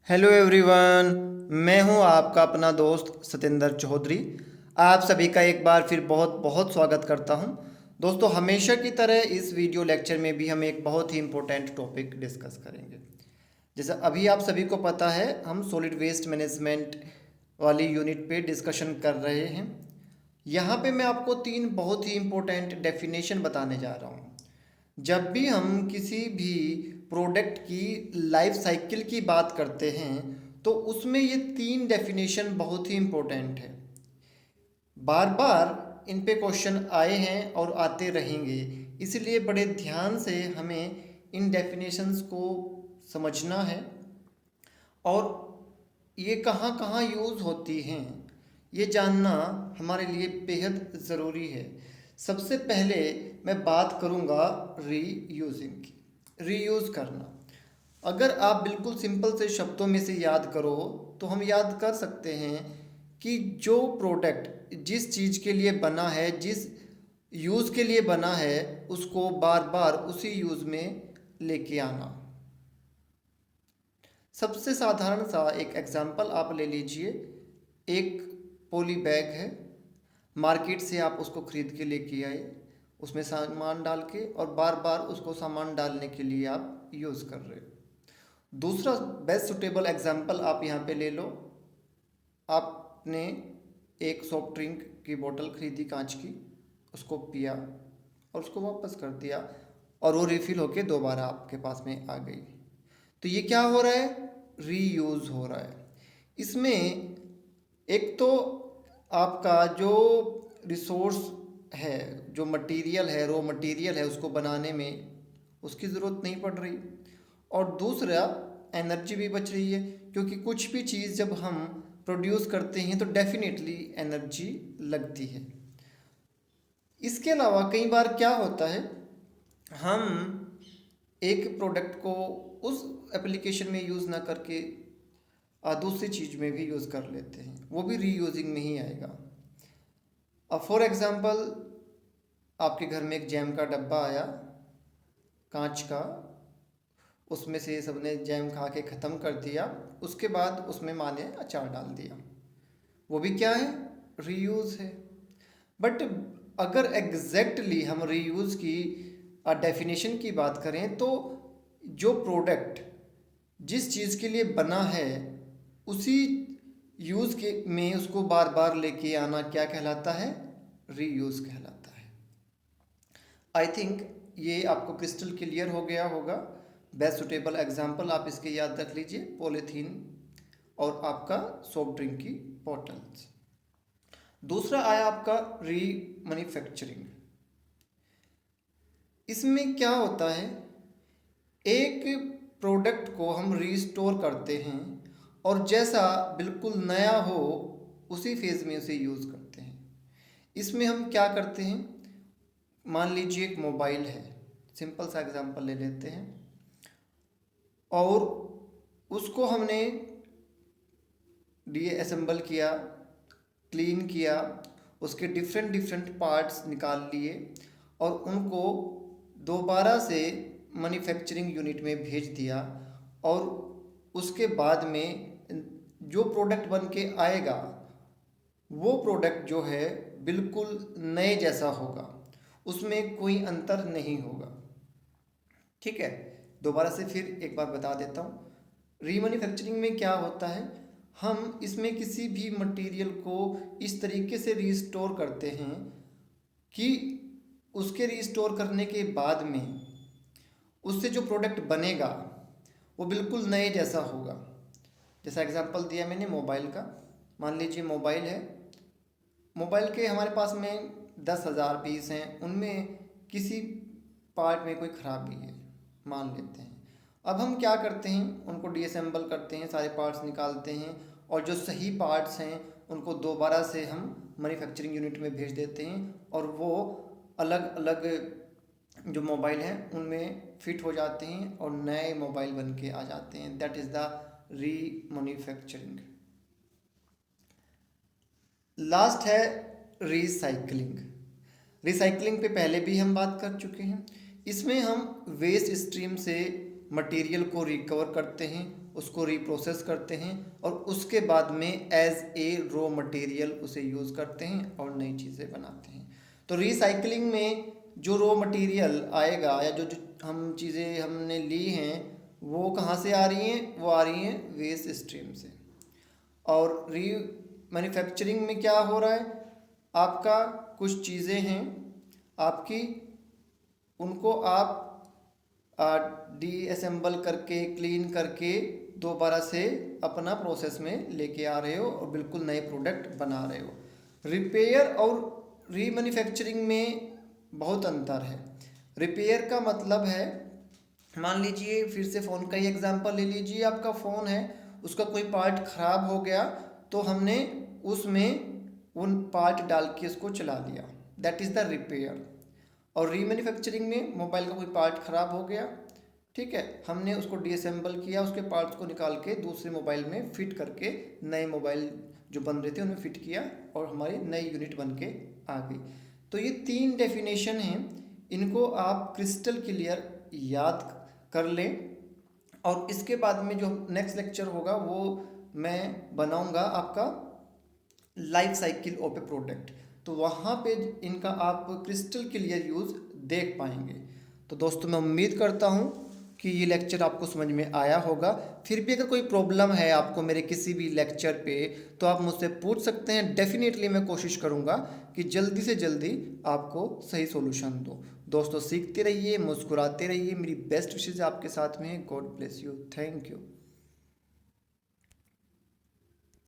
Hello everyone. मैं हूं आपका अपना दोस्त सतेंद्र चौधरी। आप सभी का एक बार फिर बहुत बहुत स्वागत करता हूं। दोस्तों, हमेशा की तरह इस वीडियो लेक्चर में भी हम एक बहुत ही इम्पोर्टेंट टॉपिक डिस्कस करेंगे। जैसा अभी आप सभी को पता है, हम सॉलिड वेस्ट मैनेजमेंट वाली यूनिट पे डिस्कशन कर रहे हैं। यहाँ पे मैं आपको तीन बहुत ही इम्पोर्टेंट डेफिनेशन बताने जा रहा हूँ। जब भी हम किसी भी प्रोडक्ट की लाइफ साइकिल की बात करते हैं तो उसमें ये तीन डेफिनेशन बहुत ही इम्पोर्टेंट है। बार बार इन पे क्वेश्चन आए हैं और आते रहेंगे, इसलिए बड़े ध्यान से हमें इन डेफिनेशंस को समझना है और ये कहाँ कहाँ यूज़ होती हैं ये जानना हमारे लिए बेहद ज़रूरी है। सबसे पहले मैं बात करूँगा रीयूजिंग की। रीयूज़ करना, अगर आप बिल्कुल सिंपल से शब्दों में से याद करो तो हम याद कर सकते हैं कि जो प्रोडक्ट जिस चीज़ के लिए बना है, जिस यूज़ के लिए बना है, उसको बार बार उसी यूज़ में लेके आना। सबसे साधारण सा एक एग्जांपल आप ले लीजिए। एक पॉली बैग है, मार्केट से आप उसको ख़रीद के लेके आए, उसमें सामान डाल के, और बार बार उसको सामान डालने के लिए आप यूज़ कर रहे हो। दूसरा बेस्ट सुटेबल एग्जांपल आप यहाँ पे ले लो। आपने एक सॉफ्ट ड्रिंक की बोतल खरीदी कांच की, उसको पिया और उसको वापस कर दिया और वो रिफ़िल होके दोबारा आपके पास में आ गई। तो ये क्या हो रहा है? रीयूज़ हो रहा है। इसमें एक तो आपका जो रिसोर्स है, जो मटेरियल है, रॉ मटेरियल है, उसको बनाने में उसकी ज़रूरत नहीं पड़ रही, और दूसरा एनर्जी भी बच रही है, क्योंकि कुछ भी चीज़ जब हम प्रोड्यूस करते हैं तो डेफिनेटली एनर्जी लगती है। इसके अलावा कई बार क्या होता है, हम एक प्रोडक्ट को उस एप्लीकेशन में यूज़ ना करके दूसरी चीज़ में भी यूज़ कर लेते हैं, वो भी रीयूजिंग में ही आएगा। अब फॉर एग्ज़ाम्पल, आपके घर में एक जैम का डब्बा आया कांच का, उसमें से सबने जैम खा के ख़त्म कर दिया, उसके बाद उसमें माँ ने अचार डाल दिया, वो भी क्या है? रीयूज़ है। बट अगर एग्जैक्टली हम रीयूज़ की डेफिनेशन की बात करें तो जो प्रोडक्ट जिस चीज़ के लिए बना है उसी यूज़ के में उसको बार बार लेके आना क्या कहलाता है? रीयूज़ कहलाता है। आई थिंक ये आपको क्रिस्टल क्लियर हो गया होगा। बेस्ट सुटेबल एग्जांपल आप इसके याद रख लीजिए, पॉलीथीन और आपका सॉफ्ट ड्रिंक की बॉटल्स। दूसरा आया आपका री मैन्युफैक्चरिंग। इसमें क्या होता है, एक प्रोडक्ट को हम रीस्टोर करते हैं और जैसा बिल्कुल नया हो उसी फेज़ में उसे यूज़ करते हैं। इसमें हम क्या करते हैं, मान लीजिए एक मोबाइल है, सिंपल सा एग्जांपल ले लेते हैं, और उसको हमने डीअसेंबल किया, क्लीन किया, उसके डिफरेंट डिफरेंट पार्ट्स निकाल लिए और उनको दोबारा से मैन्युफैक्चरिंग यूनिट में भेज दिया, और उसके बाद में जो प्रोडक्ट बन के आएगा वो प्रोडक्ट जो है बिल्कुल नए जैसा होगा, उसमें कोई अंतर नहीं होगा। ठीक है, दोबारा से फिर एक बार बता देता हूँ। रीमैन्युफैक्चरिंग में क्या होता है, हम इसमें किसी भी मटेरियल को इस तरीके से रीस्टोर करते हैं कि उसके रीस्टोर करने के बाद में उससे जो प्रोडक्ट बनेगा वो बिल्कुल नए जैसा होगा। जैसा एग्जांपल दिया मैंने मोबाइल का, मान लीजिए मोबाइल है, मोबाइल के हमारे पास में 10,000 पीस हैं, उनमें किसी पार्ट में कोई ख़राबी है मान लेते हैं। अब हम क्या करते हैं, उनको डीअसेंबल करते हैं, सारे पार्ट्स निकालते हैं, और जो सही पार्ट्स हैं उनको दोबारा से हम मैन्युफैक्चरिंग यूनिट में भेज देते हैं, और वो अलग अलग जो मोबाइल हैं उनमें फिट हो जाते हैं और नए मोबाइल बन के आ जाते हैं। दैट इज़ द री मैन्युफैक्चरिंग। लास्ट है रिसाइकलिंग। रिसाइकलिंग पे पहले भी हम बात कर चुके हैं। इसमें हम वेस्ट स्ट्रीम से मटेरियल को रिकवर करते हैं, उसको रीप्रोसेस करते हैं और उसके बाद में एज ए रॉ मटेरियल उसे यूज़ करते हैं और नई चीज़ें बनाते हैं। तो रिसाइकलिंग में जो रॉ मटेरियल आएगा या जो जो हम चीज़ें हमने ली हैं वो कहाँ से आ रही हैं, वो आ रही हैं वेस्ट स्ट्रीम से। और री मैन्युफैक्चरिंग में क्या हो रहा है, आपका कुछ चीज़ें हैं आपकी, उनको आप डीअसेंबल करके क्लीन करके दोबारा से अपना प्रोसेस में लेके आ रहे हो और बिल्कुल नए प्रोडक्ट बना रहे हो। रिपेयर और रीमैन्युफैक्चरिंग में बहुत अंतर है। रिपेयर का मतलब है, मान लीजिए फिर से फ़ोन का ही एग्जांपल ले लीजिए, आपका फ़ोन है उसका कोई पार्ट ख़राब हो गया तो हमने उसमें उन पार्ट डाल के उसको चला दिया, दैट इज़ द रिपेयर। और रीमैन्युफैक्चरिंग में मोबाइल का कोई पार्ट ख़राब हो गया, ठीक है, हमने उसको डीअसेंबल किया, उसके पार्ट्स को निकाल के दूसरे मोबाइल में फिट करके नए मोबाइल जो बन रहे थे उनमें फिट किया और हमारी नई यूनिट बन के आ गई। तो ये 3 डेफिनेशन हैं, इनको आप क्रिस्टल क्लियर याद कर लें। और इसके बाद में जो नेक्स्ट लेक्चर होगा वो मैं बनाऊंगा आपका life cycle of A product, तो वहाँ पे इनका आप क्रिस्टल क्लियर यूज़ देख पाएंगे। तो दोस्तों मैं उम्मीद करता हूँ कि ये लेक्चर आपको समझ में आया होगा। फिर भी अगर कोई प्रॉब्लम है आपको मेरे किसी भी लेक्चर पे तो आप मुझसे पूछ सकते हैं, डेफिनेटली मैं कोशिश करूँगा कि जल्दी से जल्दी आपको सही सॉल्यूशन दूँ। दोस्तों सीखते रहिए, मुस्कुराते रहिए, मेरी बेस्ट विशेज़ आपके साथ में है। God bless you, thank you.